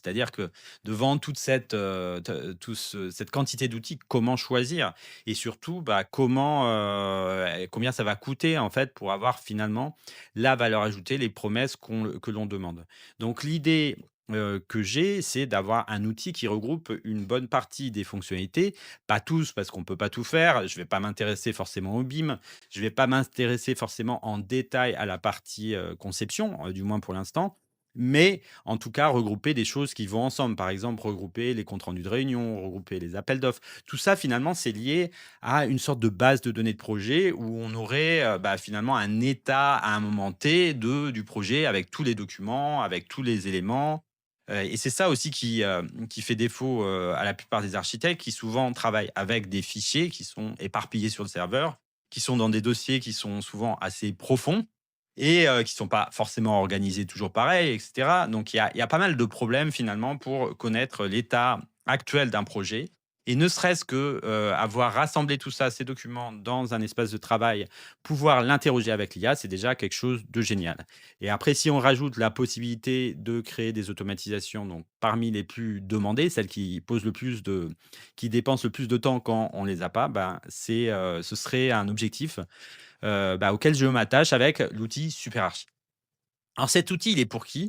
C'est-à-dire que devant toute cette quantité d'outils, comment choisir? Et surtout, bah, combien ça va coûter en fait pour avoir finalement la valeur ajoutée, les promesses que l'on demande. Donc l'idée, que j'ai, c'est d'avoir un outil qui regroupe une bonne partie des fonctionnalités, pas tous parce qu'on peut pas tout faire. Je vais pas m'intéresser forcément au BIM, je vais pas m'intéresser forcément en détail à la partie, conception, du moins pour l'instant. Mais en tout cas, regrouper des choses qui vont ensemble. Par exemple, regrouper les comptes rendus de réunion, regrouper les appels d'offres. Tout ça, finalement, c'est lié à une sorte de base de données de projet où on aurait, bah, finalement un état à un moment T du projet avec tous les documents, avec tous les éléments. Et c'est ça aussi qui fait défaut, à la plupart des architectes qui souvent travaillent avec des fichiers qui sont éparpillés sur le serveur, qui sont dans des dossiers qui sont souvent assez profonds et qui sont pas forcément organisés toujours pareil et cetera. Donc il y a pas mal de problèmes finalement pour connaître l'état actuel d'un projet et ne serait-ce que, avoir rassemblé tout ça, ces documents dans un espace de travail, pouvoir l'interroger avec l'IA, c'est déjà quelque chose de génial. Et après si on rajoute la possibilité de créer des automatisations, donc parmi les plus demandées, celles qui dépensent le plus de temps quand on les a pas, ben, ce serait un objectif bah, auquel je m'attache avec l'outil SuperArchi. Alors cet outil, il est pour qui?